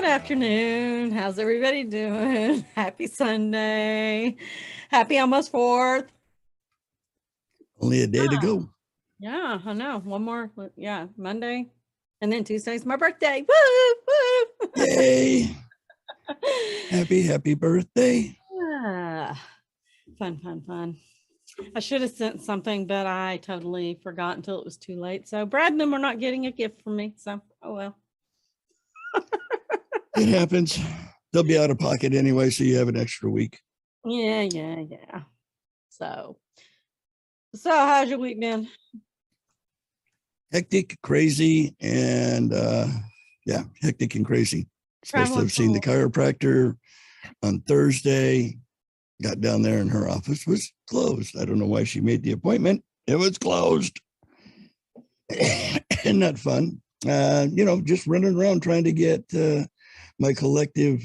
Afternoon. How's everybody doing? Happy Sunday. Happy almost 4th. Only a day to go. Yeah, I know. One more. Yeah, Monday. And then Tuesday's my birthday. Woo! Woo! Yay! Happy birthday. Yeah. Fun. I should have sent something, but I totally forgot until it was too late. So Brad and them are not getting a gift from me. So, oh well. It happens. They'll be out of pocket anyway, so you have an extra week. Yeah. So how's your week been? Hectic, crazy, and hectic and crazy. Supposed to have seen the chiropractor on Thursday. Got down there and her office was closed. I don't know why she made the appointment. It was closed. And not fun. Just running around trying to get my collective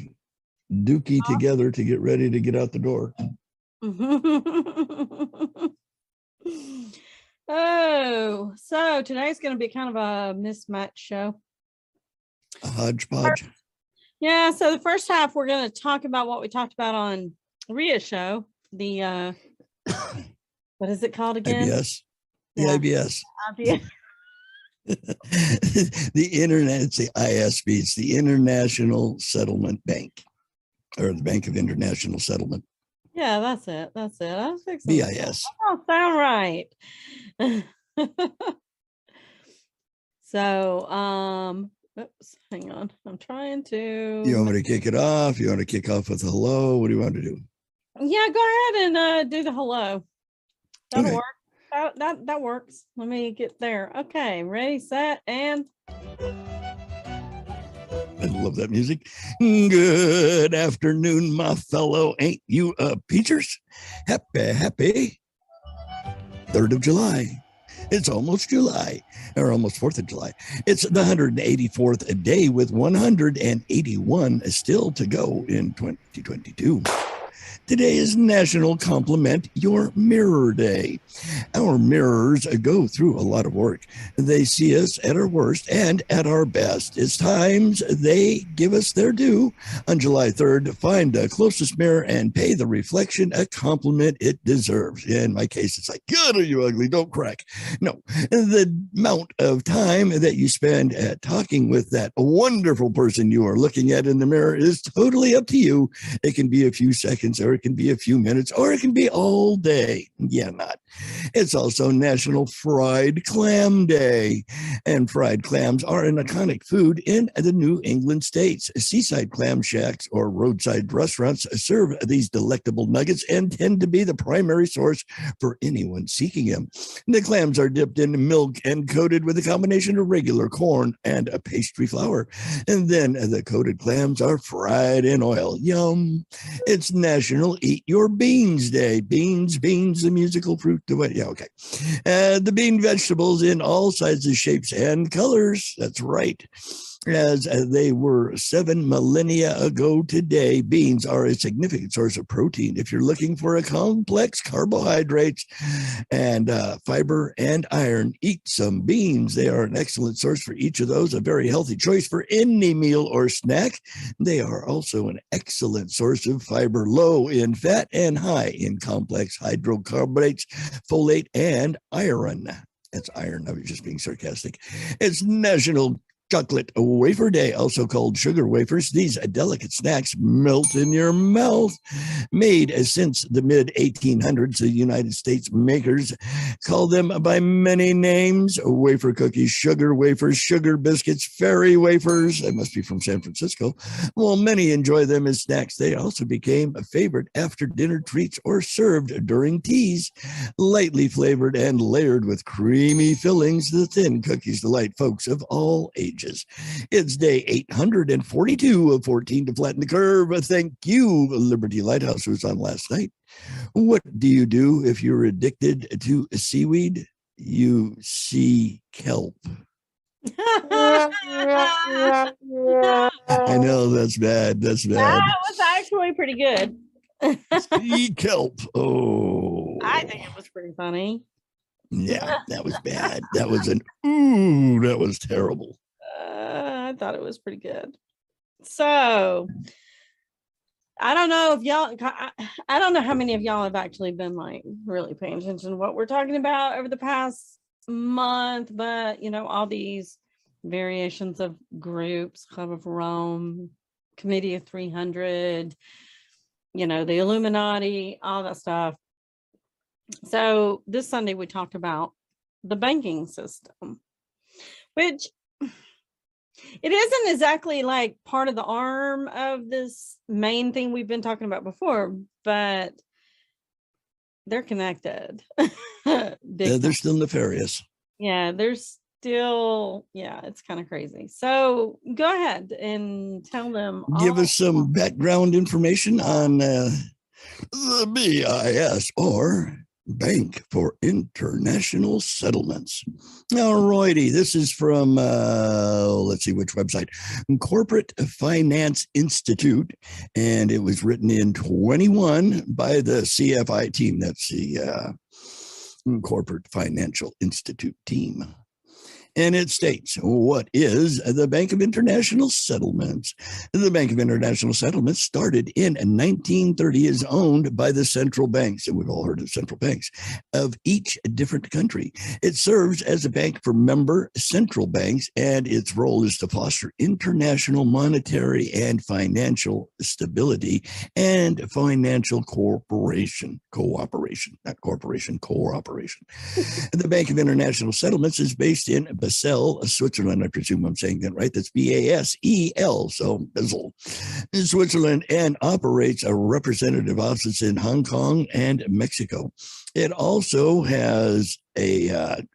dookie together to get ready to get out the door. Oh, so today's going to be kind of a mismatch show. A hodgepodge. Yeah, so the first half, we're going to talk about what we talked about on Ria's show. The, what is it called again? IBS. The IBS. IBS. The internet, it's the ISB, it's the International Settlement Bank, or the Bank of International Settlement. Yeah, that's it. I was fixing BIS. Oh, sound right. So, oops, hang on. I'm trying to. You want me to kick it off? You want to kick off with a hello? What do you want to do? Yeah, go ahead and do the hello. That'll Okay. work. That works. Let me get there. Okay, ready, set, and I love that music. Good afternoon, my fellow. Ain't you peachers? Happy 3rd of July. It's almost July, or almost 4th of July. It's the 184th day with 181 still to go in 2022. Today is National Compliment Your Mirror Day. Our mirrors go through a lot of work. They see us at our worst and at our best. It's times they give us their due. On July 3rd, find the closest mirror and pay the reflection a compliment it deserves. In my case, it's like, God, are you ugly? Don't crack. No, the amount of time that you spend at talking with that wonderful person you are looking at in the mirror is totally up to you. It can be a few seconds or it can be a few minutes, or it can be all day. Yeah, not. It's also National Fried Clam Day. And fried clams are an iconic food in the New England states. Seaside clam shacks or roadside restaurants serve these delectable nuggets and tend to be the primary source for anyone seeking them. The clams are dipped in milk and coated with a combination of regular corn and a pastry flour. And then the coated clams are fried in oil. Yum. It's National Eat Your Beans Day. Beans, the musical fruit. Yeah, okay. The bean vegetables in all sizes, shapes, and colors. That's right. As they were 7 millennia ago today, beans are a significant source of protein. If you're looking for a complex carbohydrates and fiber and iron, eat some beans. They are an excellent source for each of those, a very healthy choice for any meal or snack. They are also an excellent source of fiber, low in fat and high in complex hydrocarbonates, folate, and iron. That's iron. I was just being sarcastic. It's National Chocolate Wafer Day, also called sugar wafers. These delicate snacks melt in your mouth. Made since the mid-1800s, the United States makers call them by many names: wafer cookies, sugar wafers, sugar biscuits, fairy wafers. They must be from San Francisco. While many enjoy them as snacks, they also became a favorite after-dinner treats or served during teas. Lightly flavored and layered with creamy fillings, the thin cookies delight folks of all ages. It's day 842 of 14 to flatten the curve. Thank you, Liberty Lighthouse, who was on last night. What do you do if you're addicted to seaweed? You see kelp. I know, that's bad. That's bad. That was actually pretty good. See kelp. Oh. I think it was pretty funny. Yeah, that was bad. That was terrible. I thought it was pretty good. So I don't know if y'all, I don't know how many of y'all have actually been like really paying attention to what we're talking about over the past month, but all these variations of groups, Club of Rome, Committee of 300, the Illuminati, all that stuff. So this Sunday we talked about the banking system, which it isn't exactly like part of the arm of this main thing we've been talking about before, but they're connected. They're still nefarious. Yeah, it's kind of crazy. So go ahead and tell them. Give us some background information on the BIS, or Bank for International Settlements. All righty, this is from, let's see which website, Corporate Finance Institute, and it was written in 21 by the CFI team. That's the Corporate Financial Institute team. And it states, what is the Bank of International Settlements? The Bank of International Settlements started in 1930, is owned by the central banks, and we've all heard of central banks, of each different country. It serves as a bank for member central banks, and its role is to foster international monetary and financial stability and financial cooperation. The Bank of International Settlements is based in Basel, Switzerland. I presume I'm saying that right. That's Basel, so Basel, in Switzerland, and operates a representative office in Hong Kong and Mexico. It also has a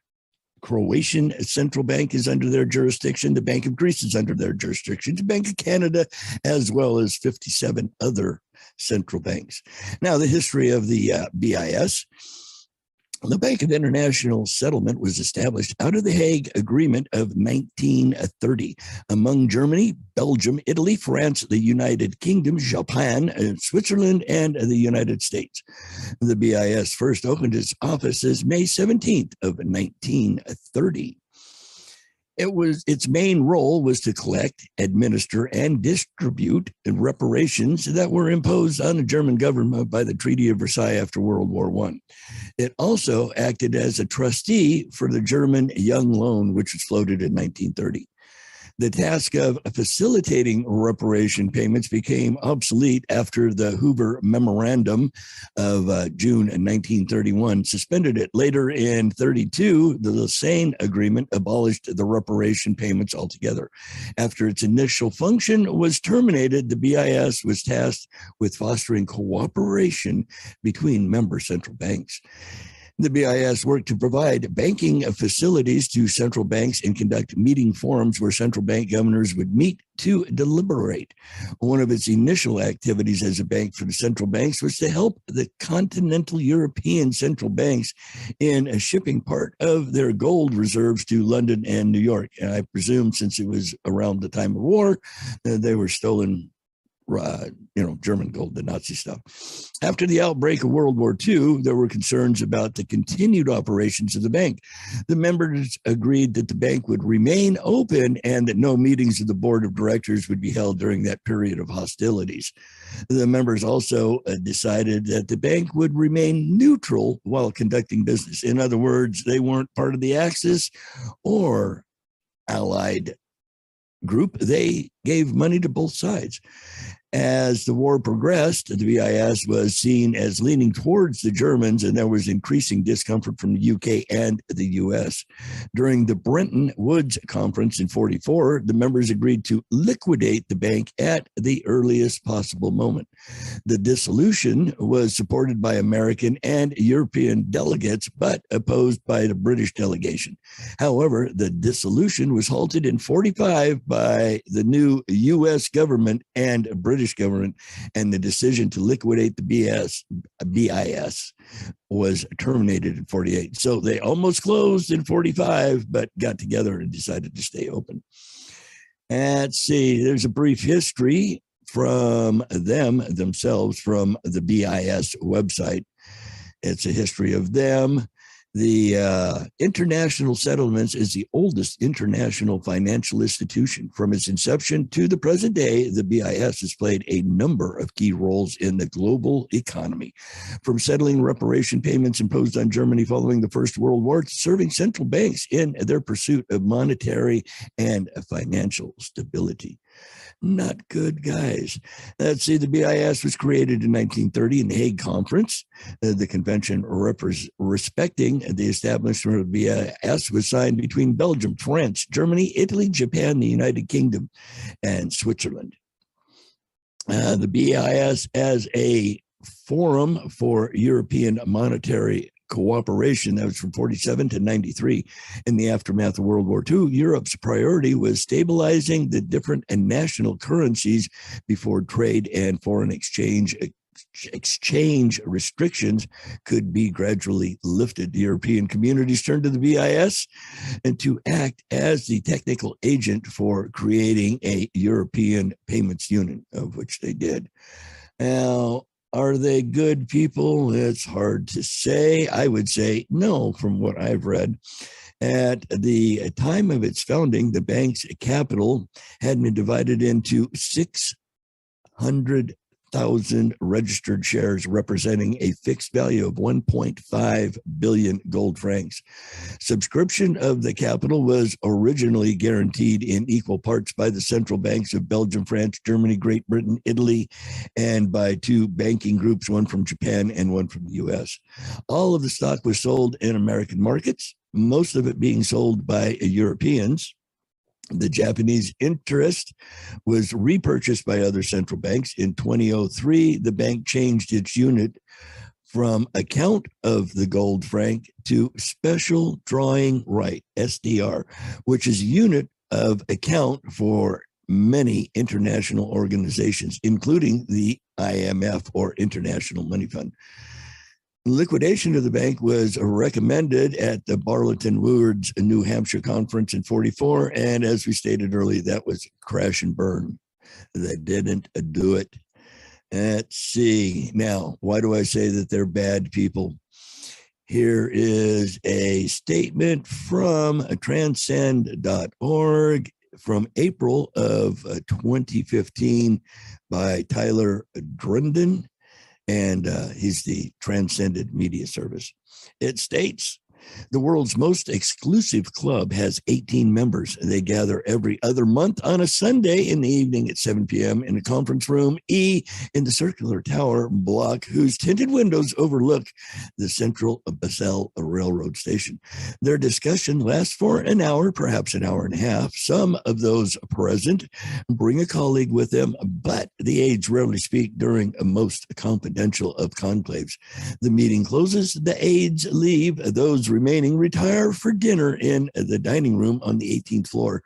Croatian central bank is under their jurisdiction. The Bank of Greece is under their jurisdiction. The Bank of Canada, as well as 57 other central banks. Now, the history of the BIS. The Bank of International Settlement was established out of the Hague Agreement of 1930 among Germany, Belgium, Italy, France, the United Kingdom, Japan, Switzerland, and the United States. The BIS first opened its offices May 17th of 1930. Its main role was to collect, administer, and distribute reparations that were imposed on the German government by the Treaty of Versailles after World War I. It also acted as a trustee for the German Young Loan, which was floated in 1930. The task of facilitating reparation payments became obsolete after the Hoover Memorandum of June 1931 suspended it. Later in 32, the Lausanne Agreement abolished the reparation payments altogether. After its initial function was terminated, the BIS was tasked with fostering cooperation between member central banks. The BIS worked to provide banking facilities to central banks and conduct meeting forums where central bank governors would meet to deliberate. One of its initial activities as a bank for the central banks was to help the continental European central banks in shipping part of their gold reserves to London and New York. And I presume since it was around the time of war, they were stolen German gold, the Nazi stuff. After the outbreak of World War II, there were concerns about the continued operations of the bank. The members agreed that the bank would remain open and that no meetings of the board of directors would be held during that period of hostilities. The members also decided that the bank would remain neutral while conducting business. In other words, they weren't part of the Axis or Allied group. They gave money to both sides. As the war progressed, the BIS was seen as leaning towards the Germans, and there was increasing discomfort from the UK and the US. During the Bretton Woods Conference in 1944, the members agreed to liquidate the bank at the earliest possible moment. The dissolution was supported by American and European delegates, but opposed by the British delegation. However, the dissolution was halted in 1945 by the new US government and British government, and the decision to liquidate the BIS was terminated in 1948. So they almost closed in 1945, but got together and decided to stay open. Let's see, there's a brief history from themselves from the BIS website. It's a history of them. The International Settlements is the oldest international financial institution. From its inception to the present day, the BIS has played a number of key roles in the global economy, from settling reparation payments imposed on Germany following the First World War to serving central banks in their pursuit of monetary and financial stability. Not good, guys. Let's see, the BIS was created in 1930 in the Hague Conference. The convention respecting the establishment of the BIS was signed between Belgium, France, Germany, Italy, Japan, the United Kingdom, and Switzerland. The BIS as a forum for European monetary cooperation, that was from 1947 to 1993. In the aftermath of World War II, Europe's priority was stabilizing the different national currencies before trade and foreign exchange restrictions could be gradually lifted. The European communities turned to the BIS and to act as the technical agent for creating a European payments union, of which they did. Now, are they good people? It's hard to say. I would say no, from what I've read. At the time of its founding, the bank's capital had been divided into 600,000 registered shares, representing a fixed value of 1.5 billion gold francs. Subscription of the capital was originally guaranteed in equal parts by the central banks of Belgium, France, Germany, Great Britain, Italy, and by two banking groups, one from Japan and one from the US. All of the stock was sold in American markets, most of it being sold by Europeans. The Japanese interest was repurchased by other central banks. In 2003, the bank changed its unit from account of the gold franc to special drawing right, SDR, which is a unit of account for many international organizations, including the IMF or International Money Fund. Liquidation of the bank was recommended at the Burlington Woods, New Hampshire conference in 1944. And as we stated earlier, that was crash and burn. They didn't do it. Let's see. Now, why do I say that they're bad people? Here is a statement from transcend.org from April of 2015 by Tyler Drunden. And he's the Transcended Media Service. It states, The world's most exclusive club has 18 members. They gather every other month on a Sunday in the evening at 7 p.m. in the conference room E in the Circular Tower block, whose tinted windows overlook the central Basel Railroad Station. Their discussion lasts for an hour, perhaps an hour and a half. Some of those present bring a colleague with them, but the aides rarely speak during a most confidential of conclaves. The meeting closes, the aides leave, those remaining retire for dinner in the dining room on the 18th floor,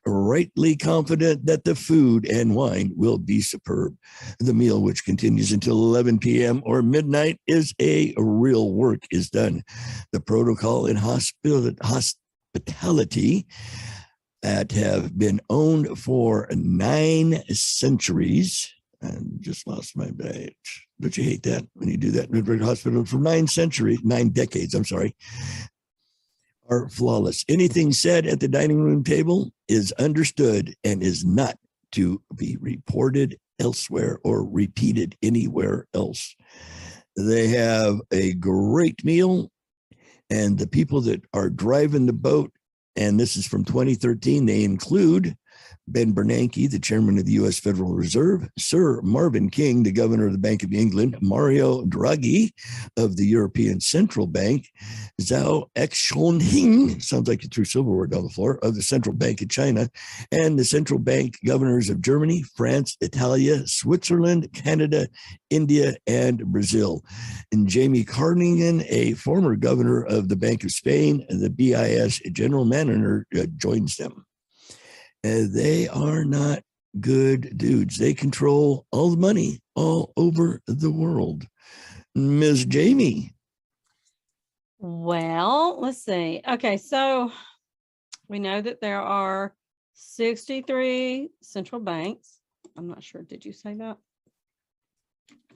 rightly confident that the food and wine will be superb. The meal, which continues until 11 p.m. or midnight, is a real work is done. The protocol in hospitality that have been owned for 9 centuries. And just lost my page. Don't you hate that when you do that in a hospital for 9 decades, I'm sorry, are flawless. Anything said at the dining room table is understood and is not to be reported elsewhere or repeated anywhere else. They have a great meal, and the people that are driving the boat, and this is from 2013, they include Ben Bernanke, the chairman of the U.S. Federal Reserve, Sir Marvin King, the governor of the Bank of England, Mario Draghi of the European Central Bank, Zhao Exionhing, sounds like you threw silverware down the floor, of the Central Bank of China, and the central bank governors of Germany, France, Italia, Switzerland, Canada, India, and Brazil. And Jamie Carnigan, a former governor of the Bank of Spain, the BIS general manager, joins them. They are not good dudes. They control all the money all over the world. Ms. Jamie. Well, let's see. Okay, so we know that there are 63 central banks. I'm not sure. Did you say that?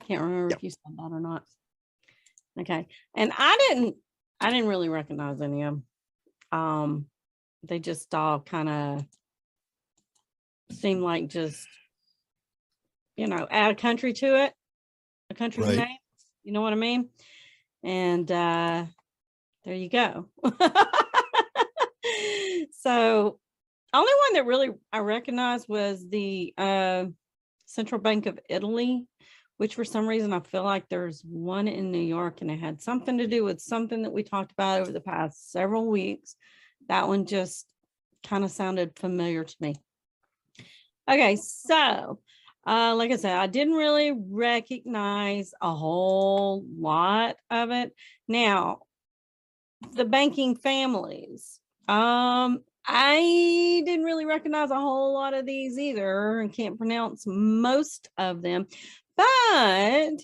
Can't remember if you said that or not. Okay. And I didn't really recognize any of them. They just all kind of seem like just, add a country to it, a country's Right. name. You know what I mean? And there you go. So only one that really I recognized was the Central Bank of Italy, which for some reason I feel like there's one in New York, and it had something to do with something that we talked about over the past several weeks. That one just kind of sounded familiar to me. Okay, so like I said, I didn't really recognize a whole lot of it. Now, the banking families. I didn't really recognize a whole lot of these either, and can't pronounce most of them, but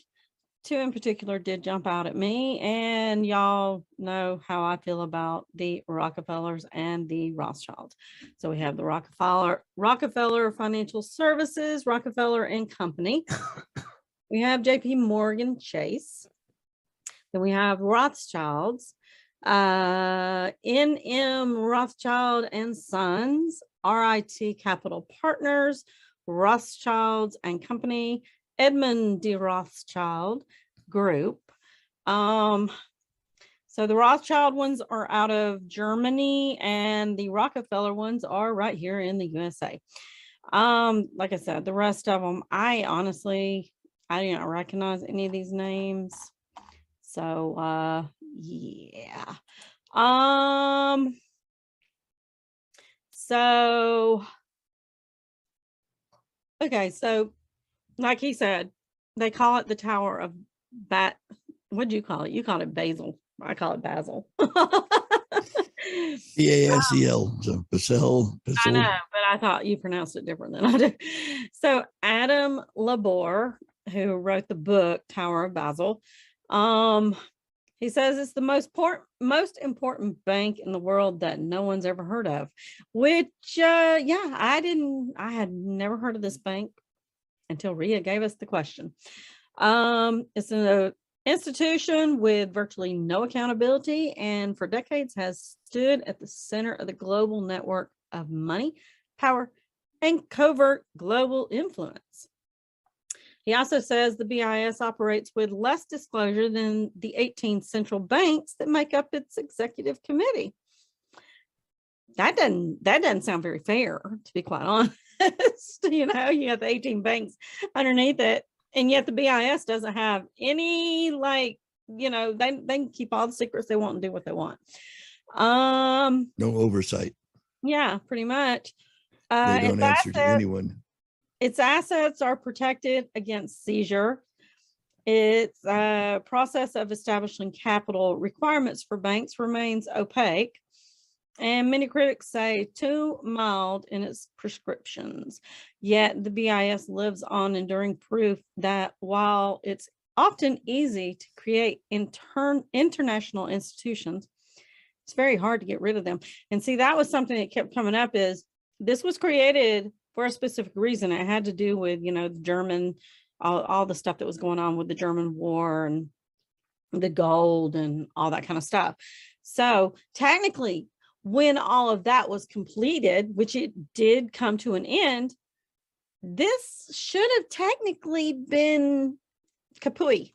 2 in particular did jump out at me, and y'all know how I feel about the Rockefellers and the Rothschilds. So we have the Rockefeller Financial Services, Rockefeller and Company. We have JP Morgan Chase. Then we have Rothschilds, NM Rothschild and Sons, RIT Capital Partners, Rothschilds and Company, Edmund de Rothschild Group. So the Rothschild ones are out of Germany, and the Rockefeller ones are right here in the USA. Like I said, the rest of them, I didn't recognize any of these names. So yeah. So okay, so like he said, they call it the Tower of What do you call it? You call it Basil. I call it Basil. BASEL. So Basel. I know, but I thought you pronounced it different than I do. So Adam Labor, who wrote the book Tower of Basel, he says it's the most important bank in the world that no one's ever heard of, which, yeah, I had never heard of this bank until Rhea gave us the question. It's an institution with virtually no accountability, and for decades has stood at the center of the global network of money, power, and covert global influence. He also says the BIS operates with less disclosure than the 18 central banks that make up its executive committee. That doesn't sound very fair, to be quite honest. You have the 18 banks underneath it, and yet the BIS doesn't have any, they can keep all the secrets they want and do what they want. No oversight. Yeah, pretty much. They don't answer to anyone. Its assets are protected against seizure. Its process of establishing capital requirements for banks remains opaque. And many critics say too mild in its prescriptions. Yet the BIS lives on enduring proof that while it's often easy to create international institutions, it's very hard to get rid of them. And see, that was something that kept coming up, is this was created for a specific reason. It had to do with, the German, all the stuff that was going on with the German war and the gold and all that kind of stuff. So technically, when all of that was completed, which it did come to an end, this should have technically been kaput,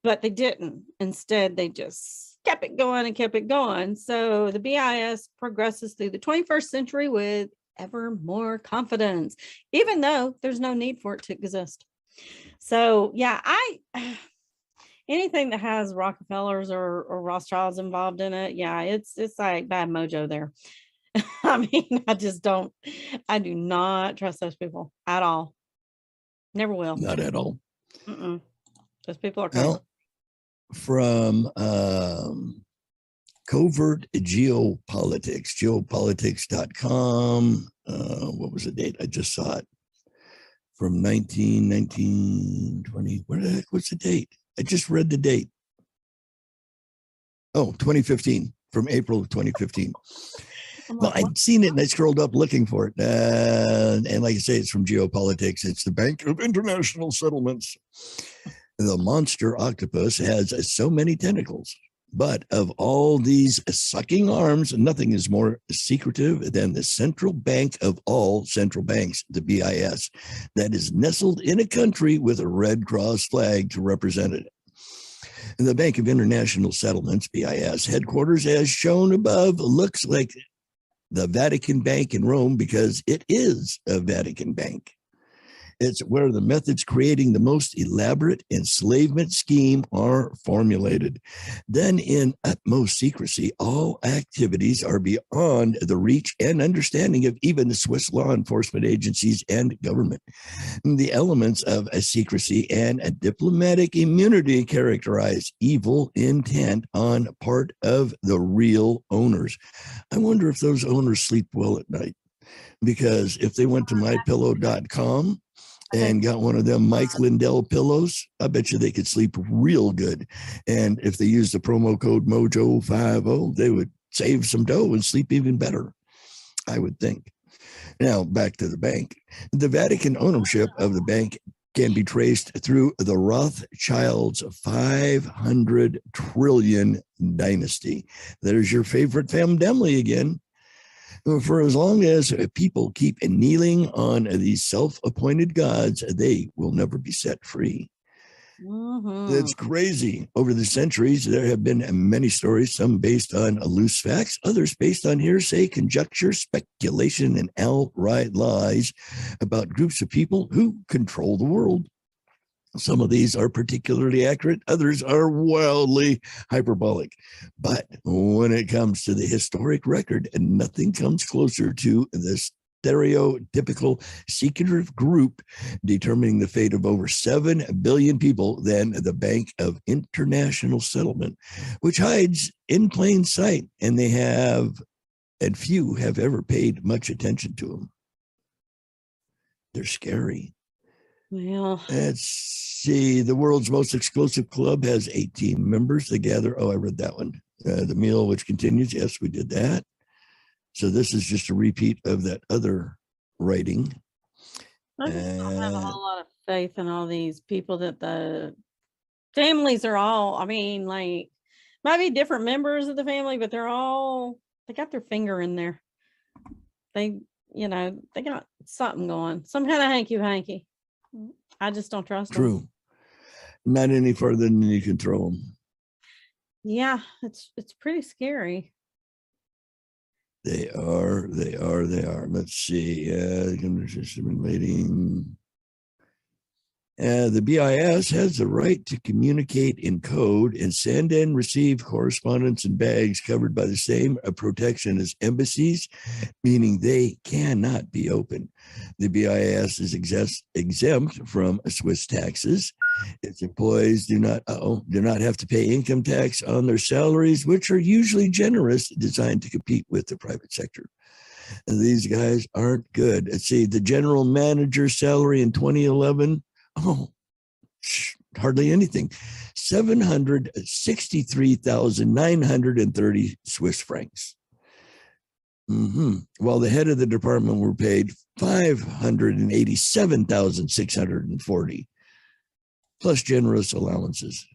but they didn't. Instead, they just kept it going and kept it going. So the BIS progresses through the 21st century with ever more confidence, even though there's no need for it to exist. So yeah, anything that has Rockefellers or Rothschilds involved in it, yeah, it's like bad mojo there. I mean, I do not trust those people at all. Never will. Not at all. Those people are crazy. Well, from Covert Geopolitics, geopolitics.com. What was the date? I just saw it. From 1920. Where the heck was the date? I just read the date. Oh, 2015, from April of 2015. Well, I'd seen it and I scrolled up looking for it. And like I say, it's from Geopolitics. It's the Bank of International Settlements. The monster octopus has so many tentacles, but of all these sucking arms, nothing is more secretive than the central bank of all central banks, the BIS, that is nestled in a country with a Red Cross flag to represent it. The Bank of International Settlements, BIS, headquarters, as shown above, looks like the Vatican Bank in Rome because it is a Vatican bank. It's where the methods creating the most elaborate enslavement scheme are formulated. Then, in utmost secrecy, all activities are beyond the reach and understanding of even the Swiss law enforcement agencies and government. The elements of a secrecy and a diplomatic immunity characterize evil intent on part of the real owners. I wonder if those owners sleep well at night, because if they went to mypillow.com and got one of them Mike Lindell pillows, I bet you they could sleep real good. And if they used the promo code Mojo50, they would save some dough and sleep even better, I would think. Now, back to the bank. The Vatican ownership of the bank can be traced through the Rothschilds' 500 trillion dynasty. There's your favorite family again. For as long as people keep kneeling on these self-appointed gods, they will never be set free. That's crazy. Over the centuries, there have been many stories, some based on loose facts, others based on hearsay, conjecture, speculation, and outright lies about groups of people who control the world. Some of these are particularly accurate, others are wildly hyperbolic. But when it comes to the historic record, nothing comes closer to the stereotypical secretive group determining the fate of over 7 billion people than the Bank of International Settlement, which hides in plain sight, and few have ever paid much attention to them. They're scary. Well, let's see. The world's most exclusive club has 18 members. They gather. Oh, I read that one. The meal, which continues. Yes, we did that. So this is just a repeat of that other writing. I just don't have a whole lot of faith in all these people that the families are all, might be different members of the family, but they got their finger in there. They got something going, some kind of hanky-panky. I just don't trust them. True. Not any further than you can throw them. Yeah, it's pretty scary. They are. Let's see. The BIS has the right to communicate in code and send and receive correspondence in bags covered by the same protection as embassies, meaning they cannot be opened. The BIS is exempt from Swiss taxes. Its employees do not have to pay income tax on their salaries, which are usually generous, designed to compete with the private sector. And these guys aren't good. Let's see, the general manager's salary in 2011. Hardly anything. 763,930 Swiss francs. While the head of the department were paid 587,640, plus generous allowances.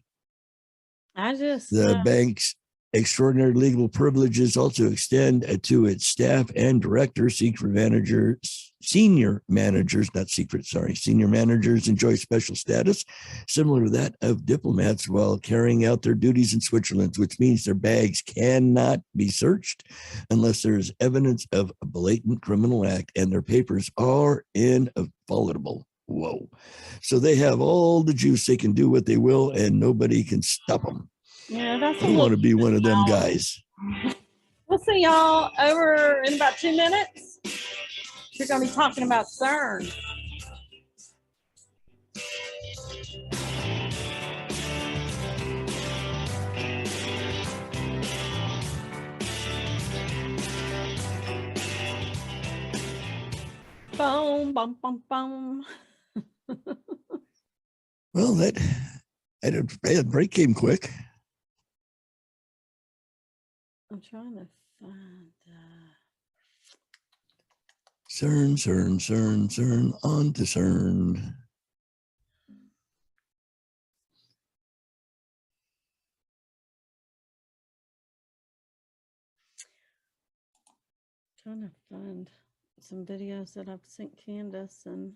The bank's extraordinary legal privileges also extend to its staff and directors. Senior managers enjoy special status similar to that of diplomats while carrying out their duties in Switzerland, which means their bags cannot be searched unless there is evidence of a blatant criminal act and their papers are inviolable. Whoa. So they have all the juice. They can do what they will and nobody can stop them. Yeah, that's I want to be one of them guys. We'll see y'all over in about 2 minutes. We're going to be talking about CERN. Boom, bum, bum, bum. Well, that break came quick. I'm trying to find CERN, on to CERN. trying to find some videos that I've sent Candace and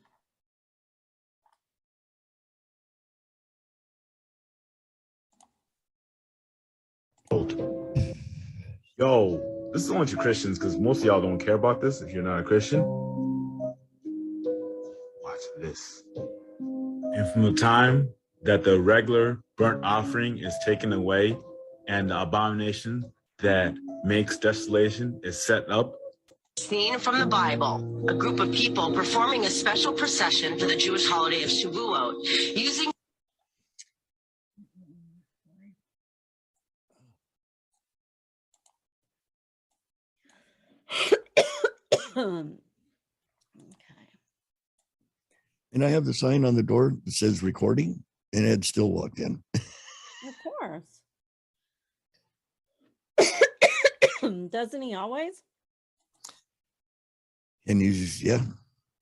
Yo, this is only to Christians because most of y'all don't care about this if you're not a Christian. Watch this. And from the time that the regular burnt offering is taken away and the abomination that makes desolation is set up. Scene from the Bible, a group of people performing a special procession for the Jewish holiday of Shavuot, using okay. And I have the sign on the door that says recording, and Ed still walked in. Of course. Doesn't he always? And he's, yeah.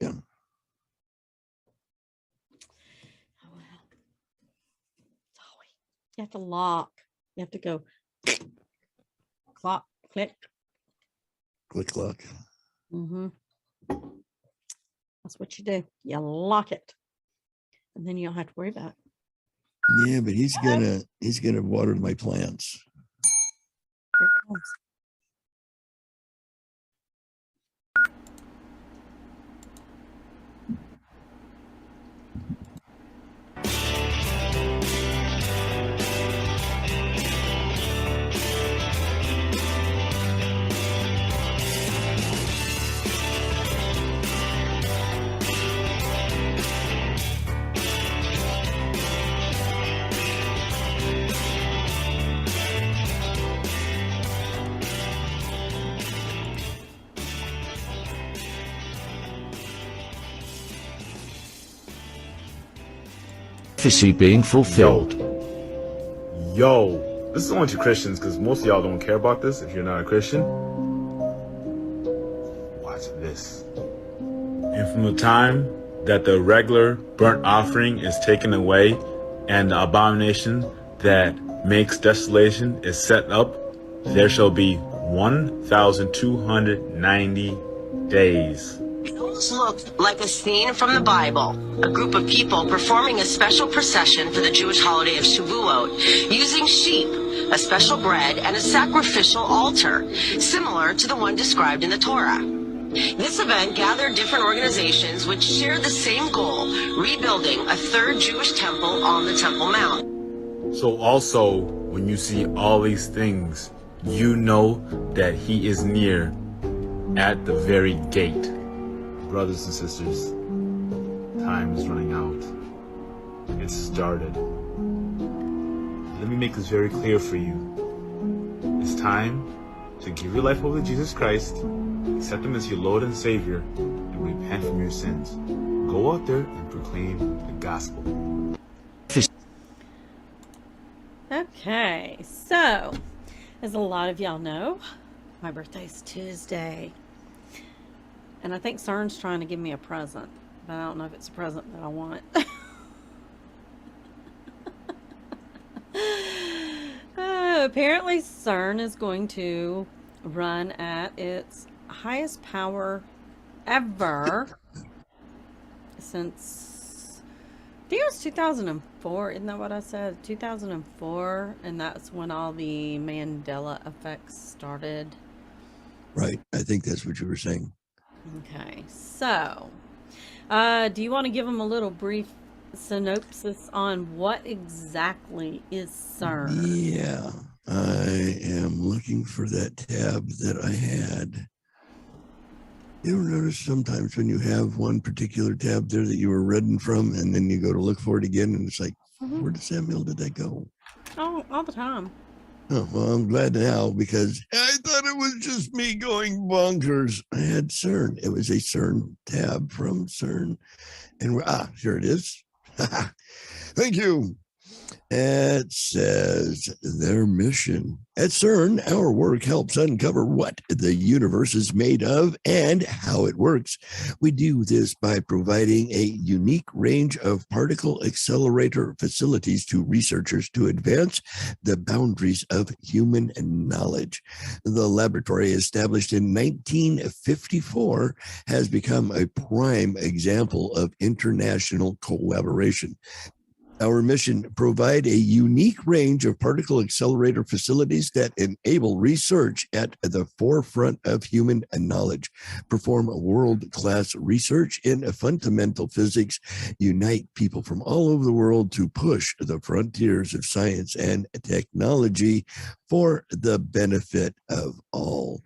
Oh, well. You have to lock. You have to go clock, click. Click lock. That's what you do. You lock it. And then you don't have to worry about it. Yeah, but he's gonna water my plants. Here it comes. Prophecy being fulfilled. Yo, this is only to Christians because most of y'all don't care about this if you're not a Christian. Watch this. And from the time that the regular burnt offering is taken away and the abomination that makes desolation is set up, there shall be 1,290 days. It almost looked like a scene from the Bible. A group of people performing a special procession for the Jewish holiday of Shavuot, using sheep, a special bread, and a sacrificial altar, similar to the one described in the Torah. This event gathered different organizations which shared the same goal, rebuilding a third Jewish temple on the Temple Mount. So also, when you see all these things, you know that he is near at the very gate. Brothers and sisters, time is running out. It started. Let me make this very clear for you. It's time to give your life over to Jesus Christ, accept him as your Lord and Savior, and repent from your sins. Go out there and proclaim the gospel. Okay, so as a lot of y'all know, my birthday's Tuesday. And I think CERN's trying to give me a present, but I don't know if it's a present that I want. Apparently CERN is going to run at its highest power ever since, I think it was 2004. Isn't that what I said? 2004. And that's when all the Mandela effects started. Right. I think that's what you were saying. Okay. So, do you want to give them a little brief synopsis on what exactly is CERN? Yeah. I am looking for that tab that I had. You ever notice sometimes when you have one particular tab there that you were reading from, and then you go to look for it again, and it's like, where did Samuel, did that go? Oh, all the time. Oh, well, I'm glad now, because I thought it was just me going bonkers. I had CERN. It was a CERN tab from CERN. And here it is. Thank you. It says their mission. At CERN, our work helps uncover what the universe is made of and how it works. We do this by providing a unique range of particle accelerator facilities to researchers to advance the boundaries of human knowledge. The laboratory, established in 1954, has become a prime example of international collaboration. Our mission: provide a unique range of particle accelerator facilities that enable research at the forefront of human knowledge, perform world-class research in fundamental physics, unite people from all over the world to push the frontiers of science and technology for the benefit of all.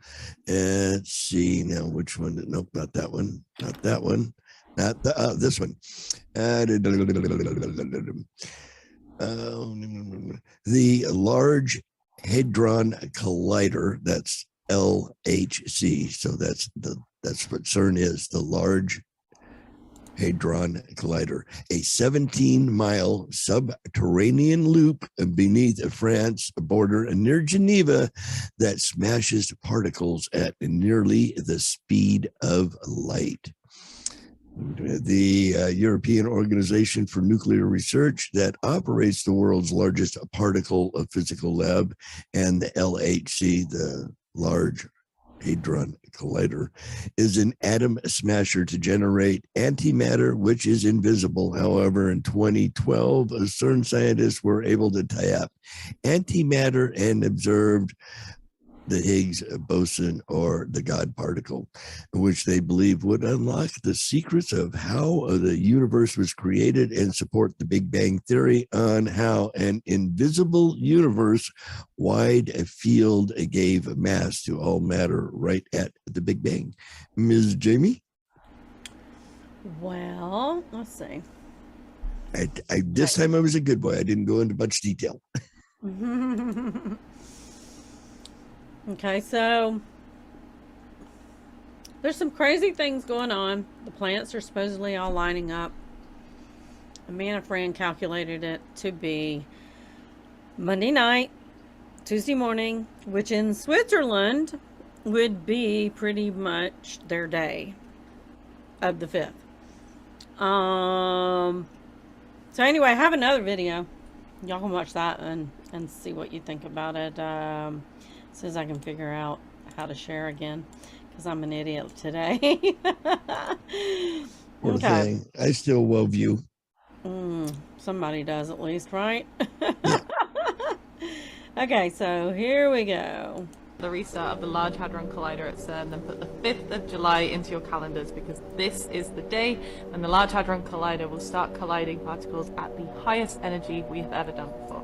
Let's see now, which one? Nope, not that one. Not that one. Not this one. The Large Hadron Collider, that's LHC. So that's what CERN is, the Large Hadron Collider, a 17-mile subterranean loop beneath France border near Geneva that smashes particles at nearly the speed of light. The European Organization for Nuclear Research, that operates the world's largest particle physical lab, and the LHC, the Large Hadron Collider, is an atom smasher to generate antimatter, which is invisible. However, in 2012, CERN scientists were able to tap antimatter and observed the Higgs boson, or the God particle, which they believe would unlock the secrets of how the universe was created and support the Big Bang Theory on how an invisible universe-wide field gave mass to all matter right at the Big Bang. Ms. Jamie? Well, let's see. This time I was a good boy. I didn't go into much detail. Okay, so there's some crazy things going on. The planets are supposedly all lining up. Me and a friend calculated it to be Monday night, Tuesday morning, which in Switzerland would be pretty much their day of the 5th. So anyway, I have another video. Y'all can watch that and see what you think about it. As soon as I can figure out how to share again, because I'm an idiot today. Poor Okay. thing. I still love you. Somebody does at least, right? Yeah. Okay, so here we go. The restart of the Large Hadron Collider at CERN, then put the 5th of July into your calendars, because this is the day when the Large Hadron Collider will start colliding particles at the highest energy we have ever done before.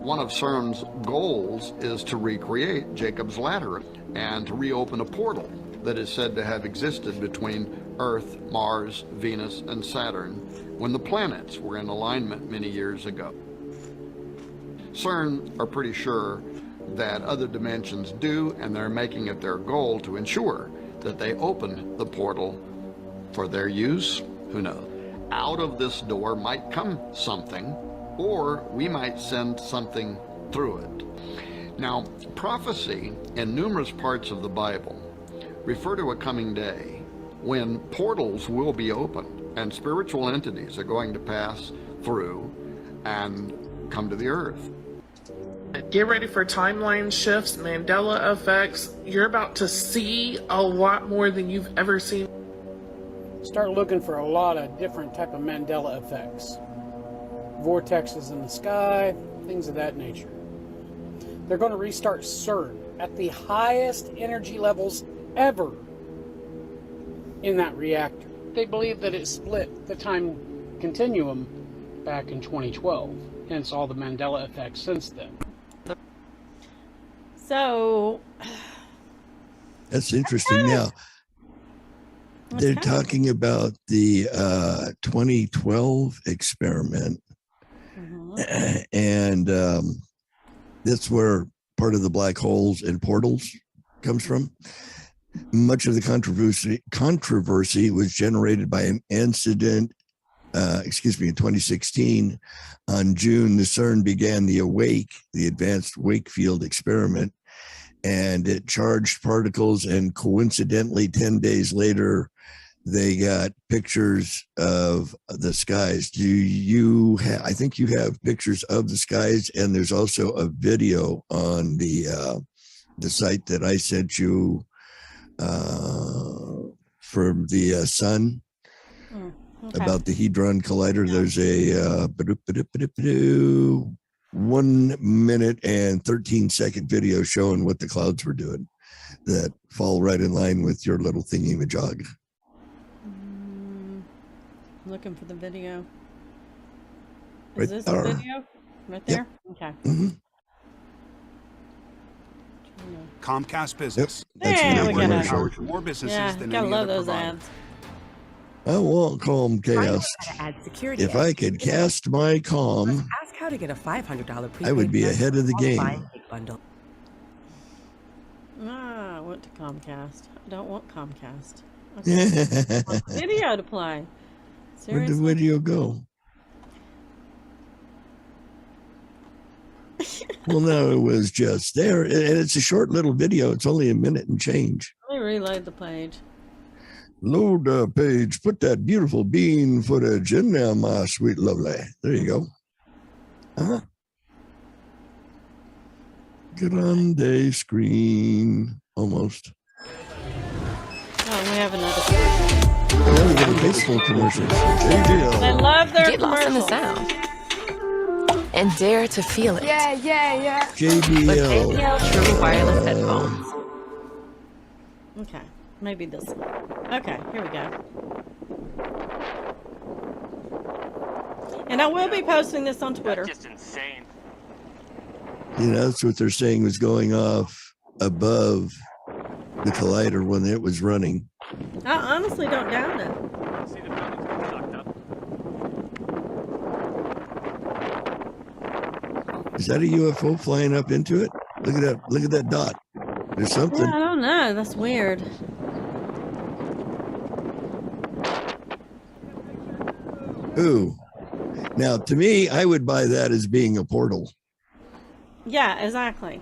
One of CERN's goals is to recreate Jacob's Ladder and to reopen a portal that is said to have existed between Earth, Mars, Venus, and Saturn when the planets were in alignment many years ago. CERN are pretty sure that other dimensions do, and they're making it their goal to ensure that they open the portal for their use. Who knows? Out of this door might come something, or we might send something through it. Now, prophecy in numerous parts of the Bible refer to a coming day when portals will be opened and spiritual entities are going to pass through and come to the earth. Get ready for timeline shifts, Mandela effects. You're about to see a lot more than you've ever seen. Start looking for a lot of different type of Mandela effects. Vortexes in the sky, things of that nature. They're going to restart CERN at the highest energy levels ever in that reactor. They believe that it split the time continuum back in 2012, hence all the Mandela effects since then. So That's interesting. Now, they're talking about the 2012 experiment. And that's where part of the black holes and portals comes from. Much of the controversy was generated by an incident, in 2016. On June, the CERN began the AWAKE, the Advanced Wake Field Experiment, and it charged particles, and coincidentally, 10 days later, they got pictures of the skies. I think you have pictures of the skies, and there's also a video on the site that I sent you from the sun about the Hadron Collider. There's a 1 minute and 13-second video showing what the clouds were doing that fall right in line with your little thingy-majog. Looking for the video. Is Right this there. the video? Right there? Yep. Okay. Mm-hmm. Comcast Business. That's There an we go. commercial. Powers more businesses Yeah, than gotta any love other those provider. ads. I won't call Comcast. Add security. If I could cast my comm, Ask how to get a $500 prepaid I would be ahead of the qualifying game. gig bundle. I went to Comcast. I don't want Comcast. Okay. I want video to play. Where'd the Seriously? video go? Well, no, it was just there. And it's a short little video. It's only a minute and change. Let me reload the page. Load the page. Put that beautiful bean footage in there, my sweet lovely. There you go. Grande screen. Almost. Oh, we have another. Now we get a baseball commercial. JBL. I love their Get lost in the commercials. sound and dare to feel it with JBL. JBL True Wireless Headphones. Okay, maybe this one. Okay, here we go. And I will be posting this on Twitter. That's just insane. You know, that's what they're saying was going off above the collider when it was running. I honestly don't doubt it. See the building's been sucked up. Is that a UFO flying up into it? Look at that! Look at that dot. There's something. Yeah, I don't know. That's weird. Ooh. Now, to me, I would buy that as being a portal. Yeah, exactly.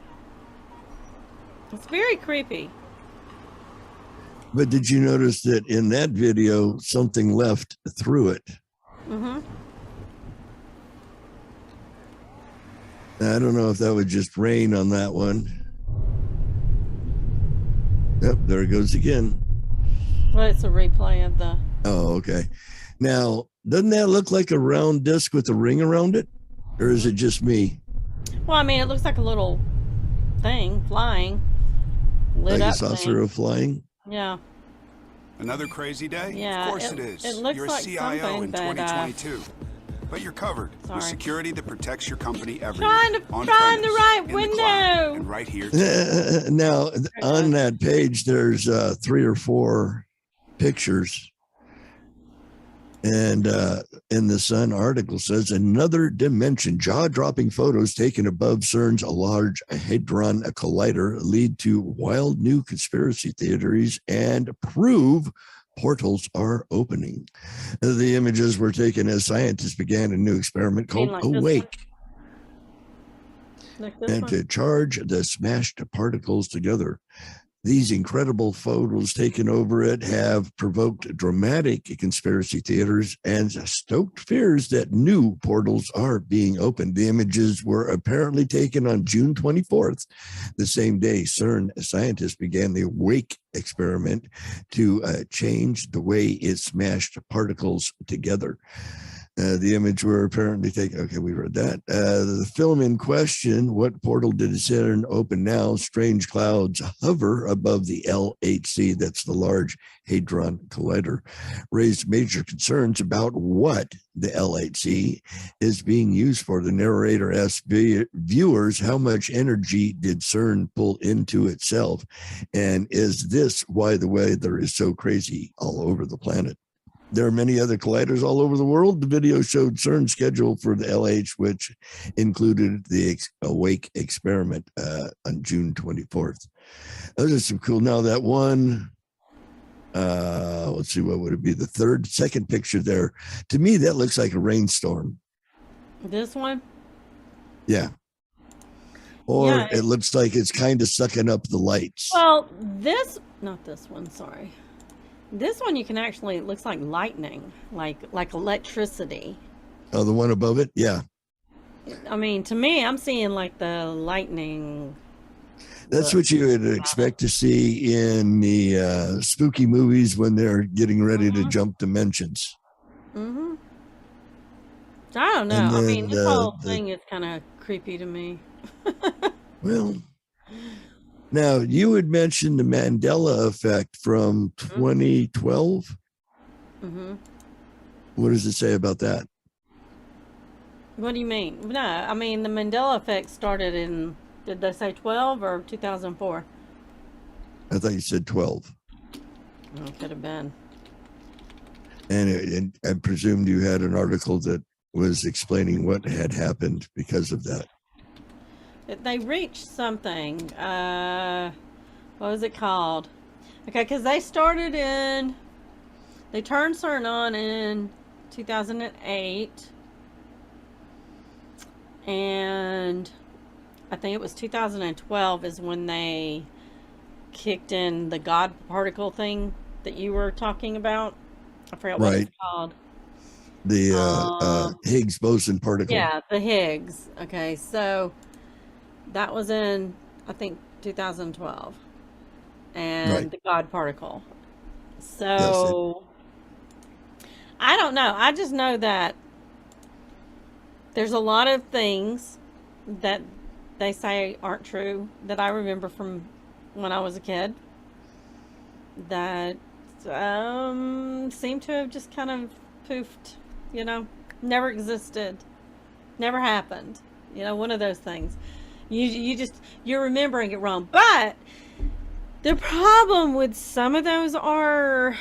It's very creepy. But did you notice that in that video, something left through it? Mm-hmm. I don't know if that would just rain on that one. Yep, there it goes again. Well, it's a replay of the. Oh, okay. Now, doesn't that look like a round disc with a ring around it? Or is it just me? Well, I mean, it looks like a little thing flying. Lit Like up a saucer thing. of flying? Yeah. Another crazy day? Yeah, Of course it is. it looks You're a like CIO something, in but, 2022. But you're covered sorry. with security that protects your company everywhere. Trying to on find the premise, right in the window. cloud, and right here. Now, on that page, there's 3 or 4 pictures. And in the Sun article says another dimension, jaw-dropping photos taken above CERN's Large Hadron Collider lead to wild new conspiracy theories and prove portals are opening. The images were taken as scientists began a new experiment called like this one? Awake, Like this and one? to charge the smashed particles together. These incredible photos taken over it have provoked dramatic conspiracy theaters and stoked fears that new portals are being opened. The images were apparently taken on June 24th, the same day CERN scientists began the Awake experiment to change the way it smashed particles together. The image were apparently taken. Okay, we read that. The film in question, what portal did CERN open now? Strange clouds hover above the LHC, that's the Large Hadron Collider, raised major concerns about what the LHC is being used for. The narrator asked viewers, how much energy did CERN pull into itself? And is this why the weather is so crazy all over the planet? There are many other colliders all over the world. The video showed CERN's schedule for the LH, which included the Awake experiment on June 24th. Those are some cool. Now that one, let's see, what would it be? The second picture there. To me, that looks like a rainstorm. This one? Yeah. Or Yeah, it looks like it's kind of sucking up the lights. Well, not this one, sorry. This one you can actually, it looks like lightning, like electricity. Oh, the one above it? Yeah. I mean, to me, I'm seeing like the lightning. That's what you would expect to see in the spooky movies when they're getting ready to jump dimensions. Mm-hmm. I don't know. And I then mean, this whole thing is kind of creepy to me. Well, now you had mentioned the Mandela effect from 2012. Mm-hmm. What does it say about that? What do you mean? No, I mean, the Mandela effect started in, did they say 12 or 2004? I thought you said 12. Oh, could have been. And I presumed you had an article that was explaining what had happened because of that. They reached something. What was it called? Okay, because they turned CERN on in 2008. And I think it was 2012 is when they kicked in the God particle thing that you were talking about. I forgot what it's called. The Higgs boson particle. Yeah, the Higgs. Okay, so that was in, I think, 2012. And the God particle. So, I don't know. I just know that there's a lot of things that they say aren't true that I remember from when I was a kid that seem to have just kind of poofed, never existed, never happened. One of those things. You're remembering it wrong. But the problem with some of those are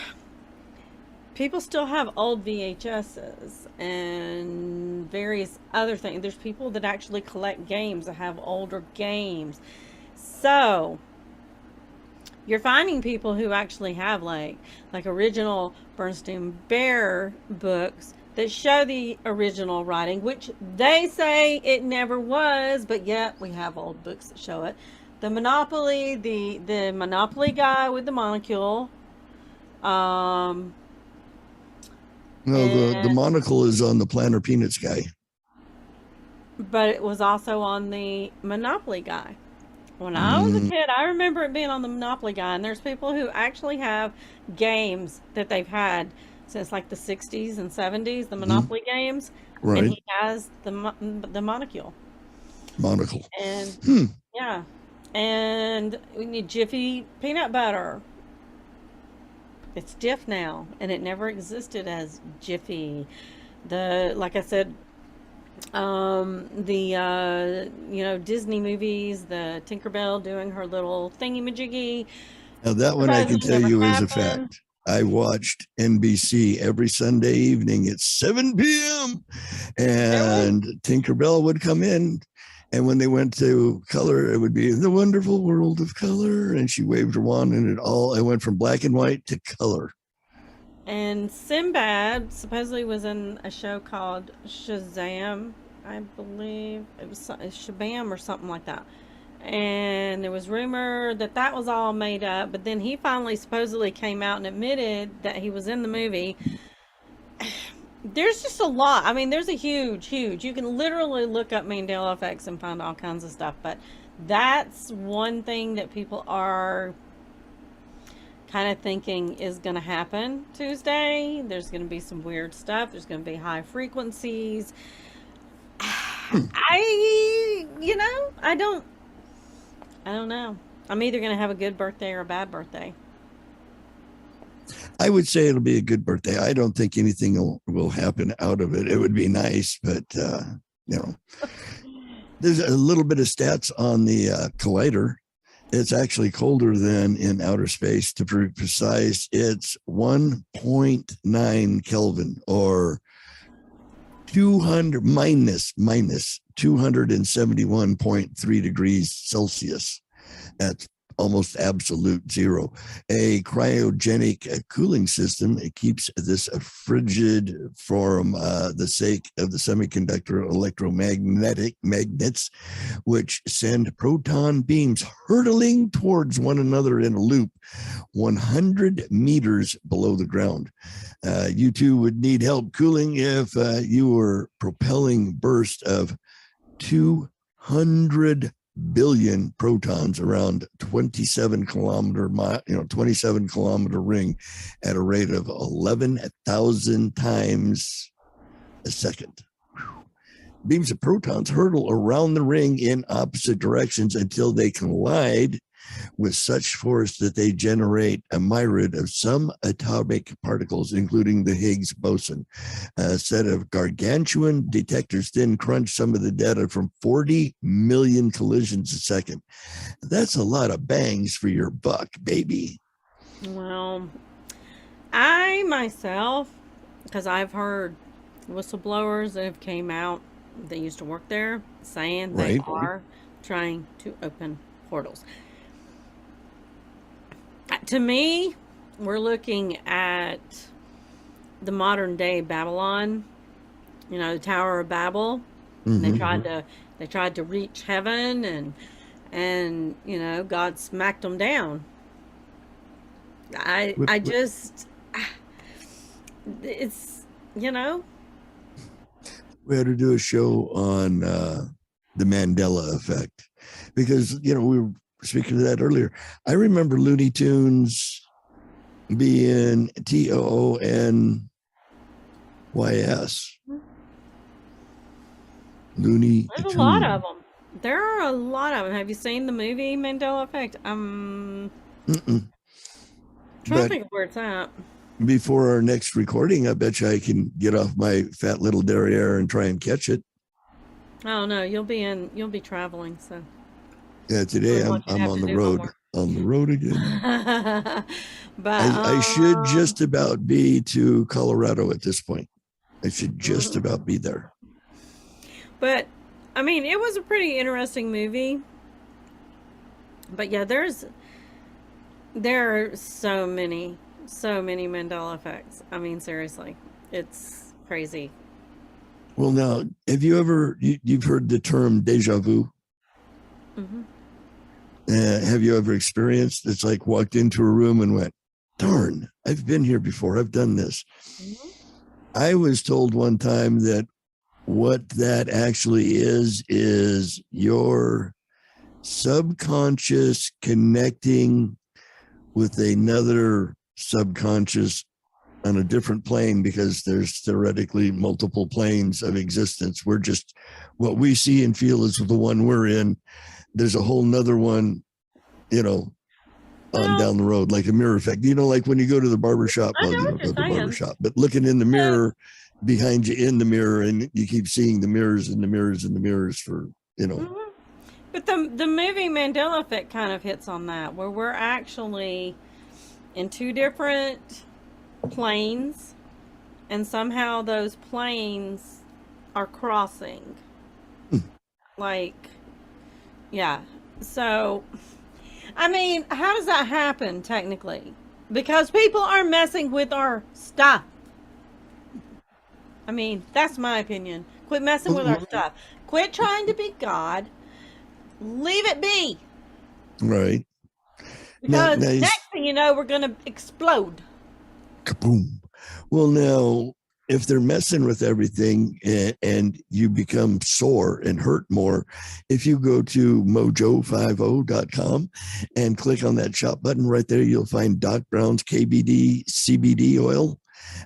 people still have old VHSs and various other things. There's people that actually collect games that have older games. So you're finding people who actually have like original Bernstein Bear books that show the original writing, which they say it never was, but yet we have old books that show it. The Monopoly, the Monopoly guy with the monocle. No, the monocle is on the Planner Peanuts guy. But it was also on the Monopoly guy. When I was a kid, I remember it being on the Monopoly guy, and there's people who actually have games that they've had since like the 60s and 70s, the Monopoly games, and Right. he has the monocle. Monocle. And yeah, and we need Jiffy peanut butter. It's Jif now, and it never existed as Jiffy. Like I said, Disney movies, the Tinkerbell doing her little thingy-majiggy. Now that one I can tell you is a fact. I watched NBC every Sunday evening at 7 p.m. and Tinkerbell would come in. And when they went to color, it would be The Wonderful World of Color. And she waved her wand and it went from black and white to color. And Sinbad supposedly was in a show called Shazam, I believe. It was Shabam or something like that. And there was rumor that was all made up. But then he finally supposedly came out and admitted that he was in the movie. There's just a lot. I mean, there's a huge. You can literally look up Mandela effects and find all kinds of stuff. But that's one thing that people are kind of thinking is going to happen Tuesday. There's going to be some weird stuff. There's going to be high frequencies. I don't know. I'm either going to have a good birthday or a bad birthday. I would say it'll be a good birthday. I don't think anything will happen out of it. It would be nice, but there's a little bit of stats on the collider. It's actually colder than in outer space. To be precise, it's 1.9 Kelvin or 200 minus 271.3 degrees Celsius. That's almost absolute zero. A cryogenic cooling system, it keeps this frigid from the sake of the semiconductor electromagnetic magnets, which send proton beams hurtling towards one another in a loop 100 meters below the ground. You two would need help cooling if you were propelling burst of 200 billion protons around 27 kilometer ring at a rate of 11,000 times a second. Beams of protons hurtle around the ring in opposite directions until they collide with such force that they generate a myriad of some atomic particles, including the Higgs boson. A set of gargantuan detectors then crunch some of the data from 40 million collisions a second. That's a lot of bangs for your buck, baby. Well, I myself, because I've heard whistleblowers that have came out, they used to work there, saying they are trying to open portals. To me, we're looking at the modern day Babylon, the Tower of Babel. Mm-hmm. They tried to reach heaven and God smacked them down. It's we had to do a show on the Mandela effect because we were speaking of that earlier. I remember Looney Tunes being TOONYS. Looney There's Tunes. a lot of them. There are a lot of them. Have you seen the movie Mandela Effect? Trying to think of where it's at. Before our next recording, I bet you I can get off my fat little derriere and try and catch it. Oh no, you'll be traveling, so. Yeah, today I'm on the road. On the road again. But I should just about be to Colorado at this point. I should just about be there. But I mean, it was a pretty interesting movie. But yeah, there are so many Mandela effects. I mean, seriously, it's crazy. Well, now, have you ever you've heard the term deja vu? Mm-hmm. Have you ever experienced? It's like walked into a room and went, "Darn, I've been here before. I've done this." Mm-hmm. I was told one time that what that actually is your subconscious connecting with another subconscious on a different plane, because there's theoretically multiple planes of existence. We're just, what we see and feel is the one we're in. There's a whole nother one, on down the road, like a mirror effect. Like when you go to the barbershop, well, you don't go to the barbershop, but looking in the mirror behind you in the mirror, and you keep seeing the mirrors and the mirrors and the mirrors for, But the movie Mandela Effect kind of hits on that, where we're actually in two different planes, and somehow those planes are crossing. So, I mean, how does that happen technically? Because people are messing with our stuff. I mean, that's my opinion. Quit messing with our stuff. Quit trying to be God. Leave it be. Right. Because next thing you know, we're going to explode. Kaboom. Well, now, if they're messing with everything and you become sore and hurt more, if you go to mojo50.com and click on that shop button right there, you'll find Doc Brown's KBD CBD oil.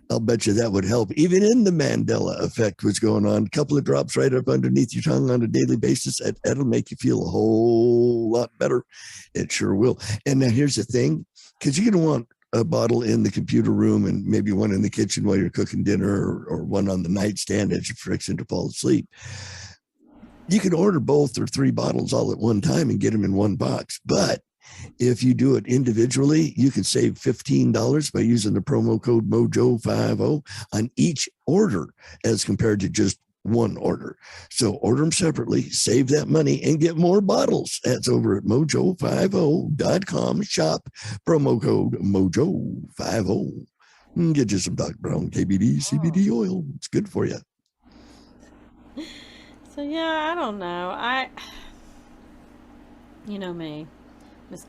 I'll bet you that would help. Even in the Mandela effect, what's going on, a couple of drops right up underneath your tongue on a daily basis, that'll make you feel a whole lot better. It sure will. And now here's the thing, because you're going to want a bottle in the computer room and maybe one in the kitchen while you're cooking dinner, or one on the nightstand as you're fixing to fall asleep. You can order both or 3 bottles all at one time and get them in one box. But if you do it individually, you can save $15 by using the promo code MOJO50 on each order as compared to just one order. So order them separately, save that money, and get more bottles. That's over at mojo50.com. Shop, promo code MOJO50. Get you some Doc Brown KBD CBD oil. It's good for you. So yeah, I don't know. You know me.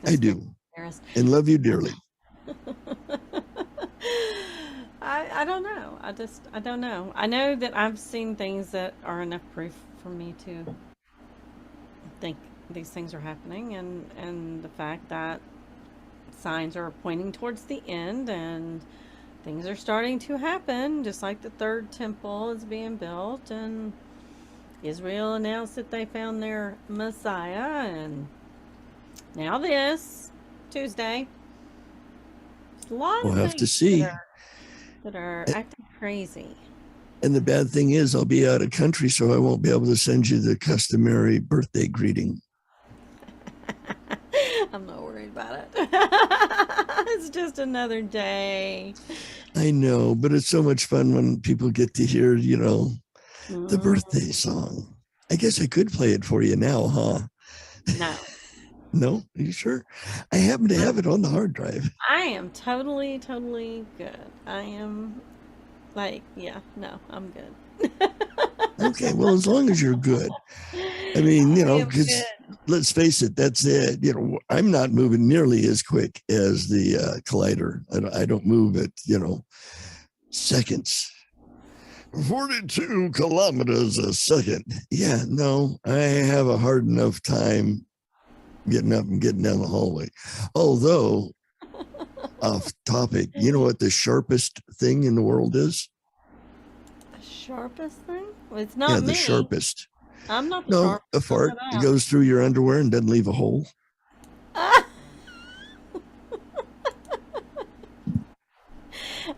I do. And love you dearly. I don't know. I don't know. I know that I've seen things that are enough proof for me to think these things are happening, and the fact that signs are pointing towards the end and things are starting to happen, just like the third temple is being built, and Israel announced that they found their Messiah, and now this Tuesday. A lot we'll of have to things see. That are acting crazy. And the bad thing is I'll be out of country, so I won't be able to send you the customary birthday greeting. I'm not worried about it. It's just another day. I know, but it's so much fun when people get to hear, the birthday song. I guess I could play it for you now, huh? No. No? Are you sure? I happen to have it on the hard drive. I am totally good. I am I'm good. Okay, well, as long as you're good. I mean, because let's face it, that's it. I'm not moving nearly as quick as the collider. I don't move at, seconds. 42 kilometers a second. Yeah, no, I have a hard enough time getting up and getting down the hallway. Although, off topic, you know what the sharpest thing in the world is? The sharpest thing? Well, it's not me. The sharpest. I'm not the sharpest. A fart. It goes through your underwear and doesn't leave a hole.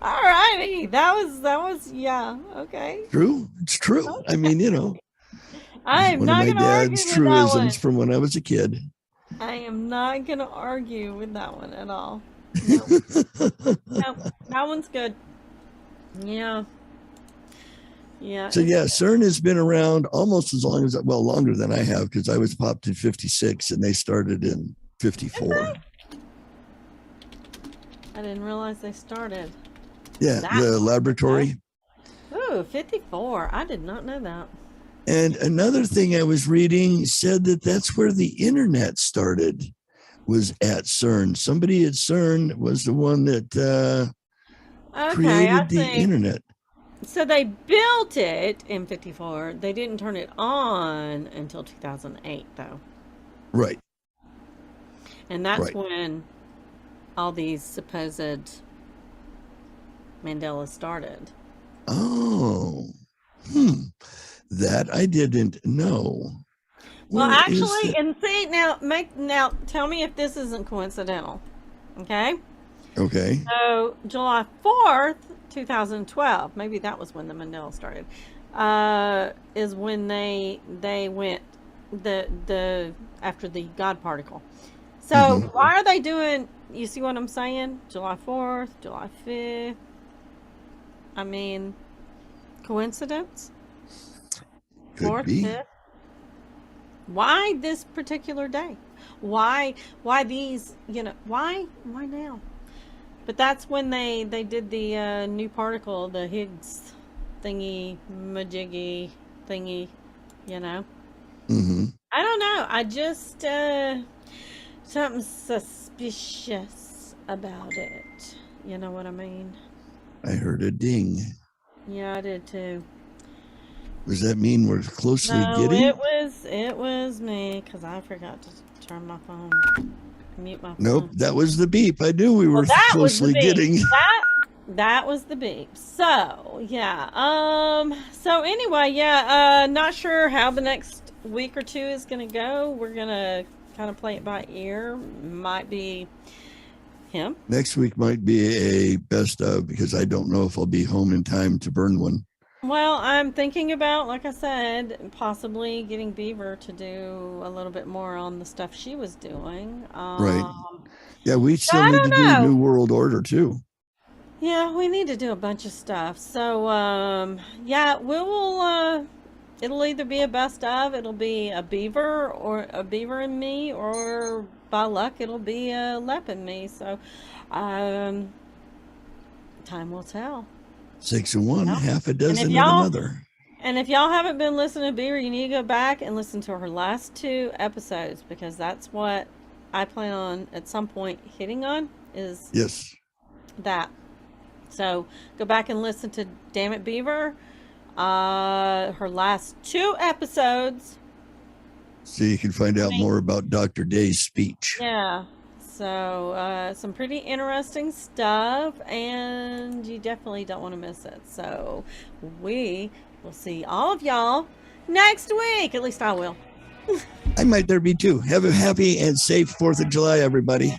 All righty. That was yeah, okay. True. It's true. Okay. I mean, I'm not going to argue with that one. One of my dad's truisms from when I was a kid. I am not going to argue with that one at all. No. No, that one's good. Yeah. Yeah. So yeah, CERN has been around almost as long as, longer than I have, because I was popped in 56 and they started in 54. I didn't realize they started. Yeah, the laboratory. Ooh, 54. I did not know that. And another thing I was reading said that that's where the internet started, was at CERN. Somebody at CERN was the one that created the internet. So they built it in 54. They didn't turn it on until 2008, though. Right. And that's Right. when all these supposed Mandela started. Oh. That I didn't know. Well, Where is actually, it? and see now tell me if this isn't coincidental. Okay? Okay. So July 4th, 2012, maybe that was when the Mandela started, is when they went the after the God particle. So why are they doing, you see what I'm saying? July 4th, July 5th. I mean, coincidence? Could 4th, be. 5th? Why this particular day? Why these, why now? But that's when they did the new particle, the Higgs thingy, majiggy thingy, Mm-hmm. I don't know. I just, something suspicious about it. You know what I mean? I heard a ding. Yeah, I did too. Does that mean we're closely No, getting? it was me, because I forgot to turn my phone, mute my phone. Nope, that was the beep. I knew we were That was the closely beep. getting. That was the beep. So yeah. So anyway, yeah. Not sure how the next week or two is gonna go. We're gonna kind of play it by ear. Might be him. Next week might be a best of, because I don't know if I'll be home in time to burn one. Well, I'm thinking about, like I said, possibly getting Beaver to do a little bit more on the stuff she was doing. Right. Yeah, we still I need don't to do know. New World Order too. Yeah, we need to do a bunch of stuff. So, yeah, we will, it'll either be a best of, it'll be a Beaver and me, or by luck, it'll be a Lep and me. So, time will tell. 6 of one, half a And dozen of another. And if y'all haven't been listening to Beaver, you need to go back and listen to her last 2 episodes, because that's what I plan on at some point hitting on, is Yes. that. So go back and listen to Damn It Beaver, her last 2 episodes. So you can find out more about Dr. Day's speech. Yeah. So some pretty interesting stuff, and you definitely don't want to miss it. So we will see all of y'all next week. At least I will. I might there be too. Have a happy and safe 4th of July, everybody.